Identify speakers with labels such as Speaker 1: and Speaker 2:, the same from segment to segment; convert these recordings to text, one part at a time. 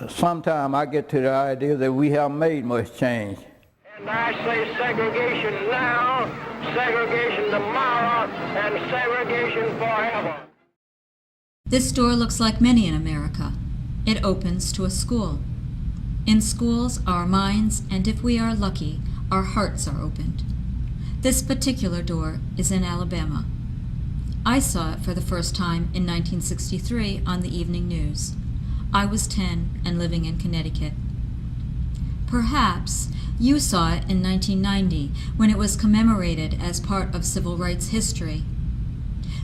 Speaker 1: Sometime I get to the idea that we haven't made much change.
Speaker 2: And I say segregation now, segregation tomorrow, and segregation forever.
Speaker 3: This door looks like many in America. It opens to a school. In schools, our minds, and if we are lucky, our hearts are opened. This particular door is in Alabama. I saw it for the first time in 1963 on the evening news. I was 10 and living in Connecticut. Perhaps you saw it in 1990 when it was commemorated as part of civil rights history.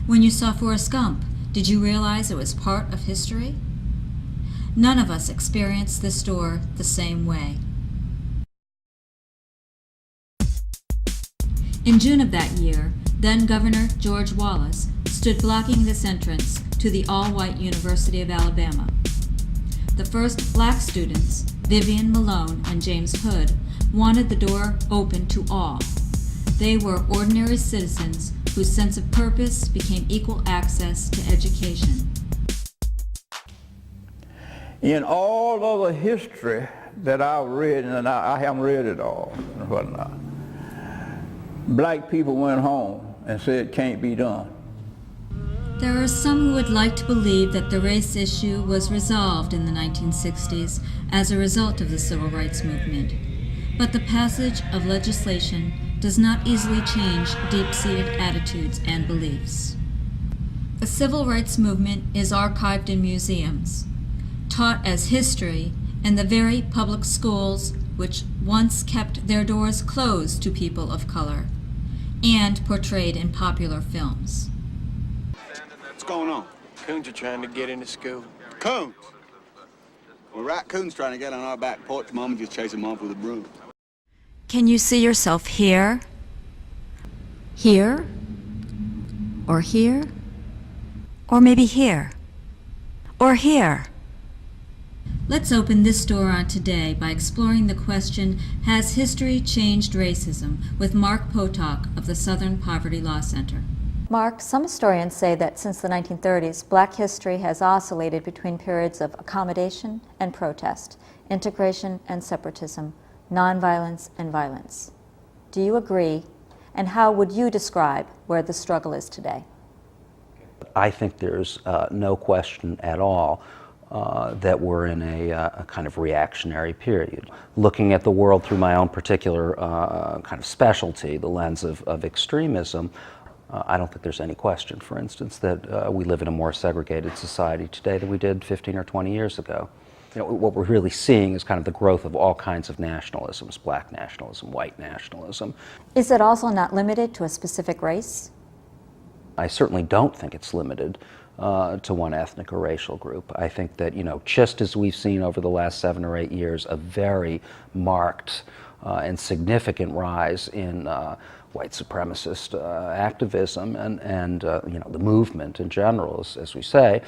Speaker 3: When you saw Forrest Gump, did you realize it was part of history? None of us experienced this door the same way. In June of that year, then Governor George Wallace stood blocking this entrance to the all-white University of Alabama. The first black students, Vivian Malone and James Hood, wanted the door open to all. They were ordinary citizens whose sense of purpose became equal access to education.
Speaker 1: In all of the history that I've read, and I haven't read it all and whatnot, black people went home and said it can't be done.
Speaker 3: There are some who would like to believe that the race issue was resolved in the 1960s as a result of the civil rights movement. But the passage of legislation does not easily change deep-seated attitudes and beliefs. The civil rights movement is archived in museums, taught as history in the very public schools which once kept their doors closed to people of color, and portrayed in popular films.
Speaker 4: What's going on?
Speaker 5: Coons are trying to get into school.
Speaker 4: Coons? Well, raccoons trying to get on our back porch. Mama just chased them off with a broom.
Speaker 3: Can you see yourself here? Here? Or here? Or maybe here? Or here? Let's open this door on today by exploring the question, has history changed racism, with Mark Potok of the Southern Poverty Law Center.
Speaker 6: Mark, some historians say that since the 1930s, black history has oscillated between periods of accommodation and protest, integration and separatism, nonviolence and violence. Do you agree? And how would you describe where the struggle is today?
Speaker 7: I think there's no question at all that we're in a kind of reactionary period. Looking at the world through my own particular kind of specialty, the lens of extremism, I don't think there's any question, for instance, that we live in a more segregated society today than we did 15 or 20 years ago. You know, what we're really seeing is kind of the growth of all kinds of nationalisms, black nationalism, white nationalism.
Speaker 6: Is it also not limited to a specific race?
Speaker 7: I certainly don't think it's limited to one ethnic or racial group. I think that, just as we've seen over the last 7 or 8 years, a very marked and significant rise in white supremacist activism and the movement in general, as we say,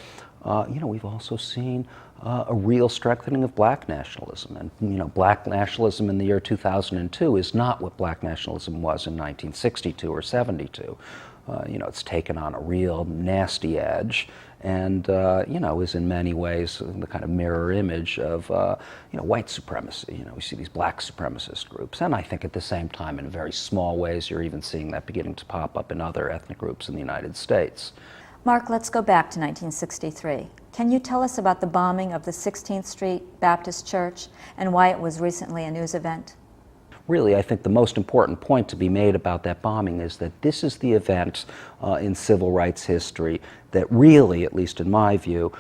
Speaker 7: we've also seen a real strengthening of black nationalism. And black nationalism in the year 2002 is not what black nationalism was in 1962 or 72. It's taken on a real nasty edge and, is in many ways the kind of mirror image of, white supremacy. We see these black supremacist groups. And I think at the same time, in very small ways, you're even seeing that beginning to pop up in other ethnic groups in the United States.
Speaker 6: Mark, let's go back to 1963. Can you tell us about the bombing of the 16th Street Baptist Church and why it was recently a news event?
Speaker 7: Really, I think the most important point to be made about that bombing is that this is the event in civil rights history that really, at least in my view,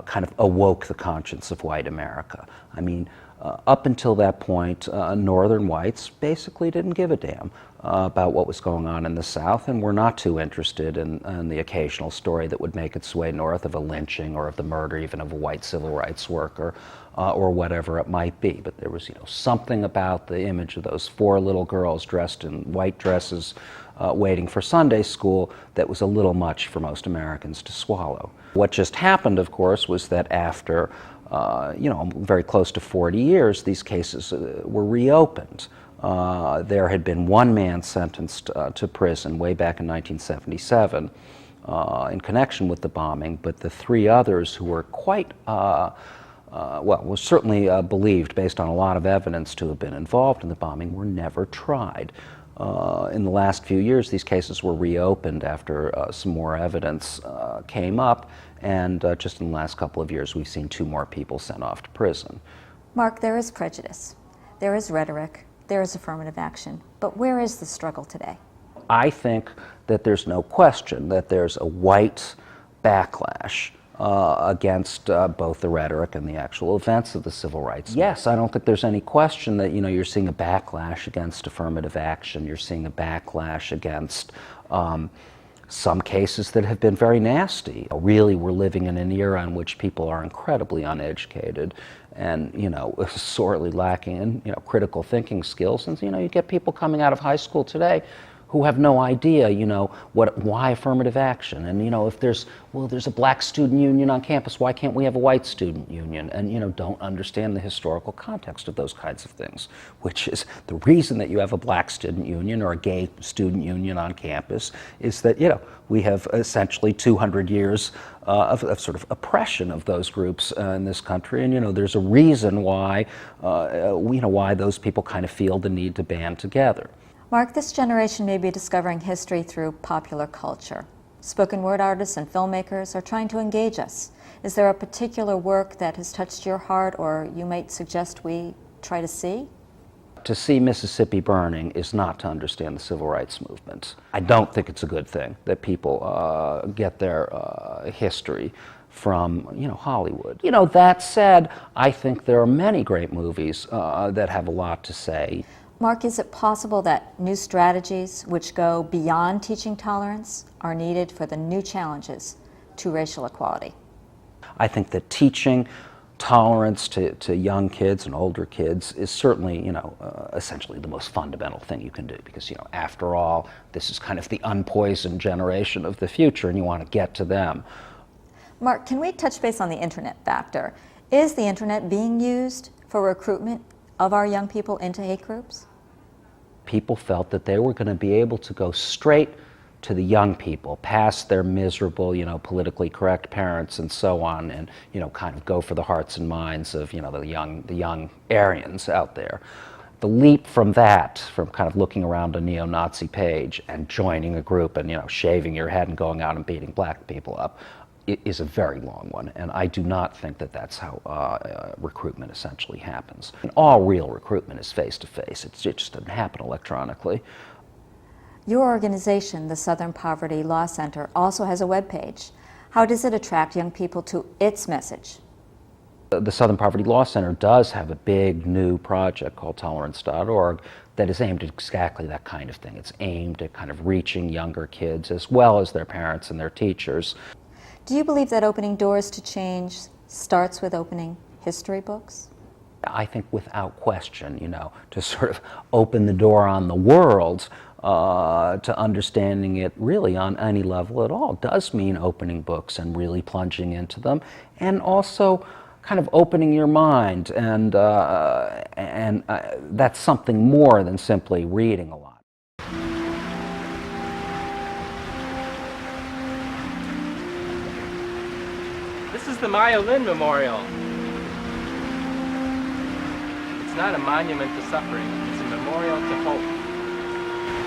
Speaker 7: kind of awoke the conscience of white America. I mean, up until that point, Northern whites basically didn't give a damn about what was going on in the South, and were not too interested in the occasional story that would make its way north of a lynching or of the murder even of a white civil rights worker or whatever it might be. But there was something about the image of those 4 little girls dressed in white dresses waiting for Sunday school that was a little much for most Americans to swallow. What just happened, of course, was that after very close to 40 years, these cases were reopened. There had been one man sentenced to prison way back in 1977 in connection with the bombing, but the 3 others who were quite was certainly believed, based on a lot of evidence, to have been involved in the bombing, were never tried. In the last few years, these cases were reopened after some more evidence came up, and just in the last couple of years, we've seen 2 more people sent off to prison.
Speaker 6: Mark, there is prejudice, there is rhetoric, there is affirmative action, but where is the struggle today?
Speaker 7: I think that there's no question that there's a white backlash against both the rhetoric and the actual events of the civil rights. Yes, I don't think there's any question that, you're seeing a backlash against affirmative action. You're seeing a backlash against some cases that have been very nasty. Really, we're living in an era in which people are incredibly uneducated and, sorely lacking in, critical thinking skills. And, you get people coming out of high school today who have no idea, why affirmative action. And, if there's a black student union on campus, why can't we have a white student union? And, don't understand the historical context of those kinds of things, which is the reason that you have a black student union or a gay student union on campus is that, we have essentially 200 years of sort of oppression of those groups in this country. And, there's a reason why, why those people kind of feel the need to band together.
Speaker 6: Mark, this generation may be discovering history through popular culture. Spoken word artists and filmmakers are trying to engage us. Is there a particular work that has touched your heart or you might suggest we try to see?
Speaker 7: To see Mississippi Burning is not to understand the civil rights movement. I don't think it's a good thing that people get their history from, Hollywood. That said, I think there are many great movies that have a lot to say.
Speaker 6: Mark, is it possible that new strategies which go beyond teaching tolerance are needed for the new challenges to racial equality?
Speaker 7: I think that teaching tolerance to young kids and older kids is certainly, essentially the most fundamental thing you can do because, after all, this is kind of the unpoisoned generation of the future and you want to get to them.
Speaker 6: Mark, can we touch base on the internet factor? Is the internet being used for recruitment of our young people into hate groups?
Speaker 7: People felt that they were going to be able to go straight to the young people, past their miserable, politically correct parents and so on, and, kind of go for the hearts and minds of, the young Aryans out there. The leap from that, from kind of looking around a neo-Nazi page and joining a group and, shaving your head and going out and beating black people up, is a very long one, and I do not think that that's how recruitment essentially happens. And all real recruitment is face-to-face. It just doesn't happen electronically.
Speaker 6: Your organization, the Southern Poverty Law Center, also has a webpage. How does it attract young people to its message?
Speaker 7: The Southern Poverty Law Center does have a big new project called Tolerance.org that is aimed at exactly that kind of thing. It's aimed at kind of reaching younger kids as well as their parents and their teachers.
Speaker 6: Do you believe that opening doors to change starts with opening history books?
Speaker 7: I think without question, to sort of open the door on the world to understanding it really on any level at all does mean opening books and really plunging into them, and also kind of opening your mind, and that's something more than simply reading a lot.
Speaker 5: This is the Maya Lin Memorial. It's not a monument to suffering, it's a memorial to hope.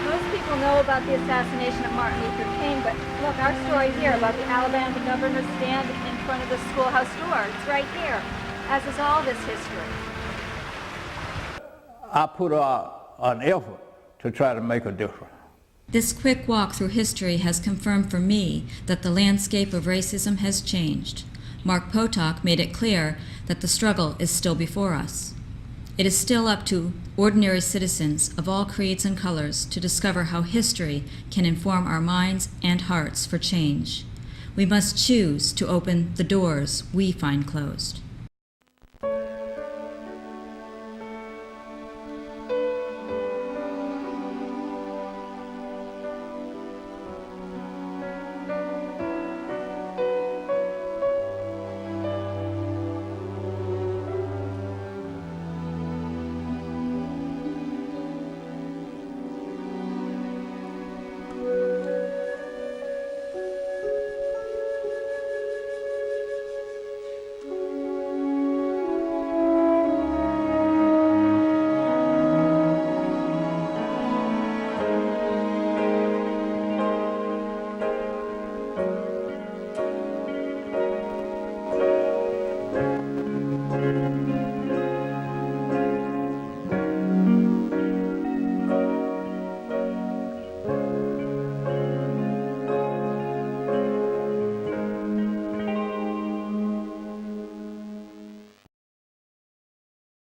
Speaker 8: Most people know about the assassination of Martin Luther King, but look, our story here about the Alabama governor stand in front of the schoolhouse door. It's right here, as is all this history.
Speaker 1: I put out an effort to try to make a difference.
Speaker 3: This quick walk through history has confirmed for me that the landscape of racism has changed. Mark Potok made it clear that the struggle is still before us. It is still up to ordinary citizens of all creeds and colors to discover how history can inform our minds and hearts for change. We must choose to open the doors we find closed.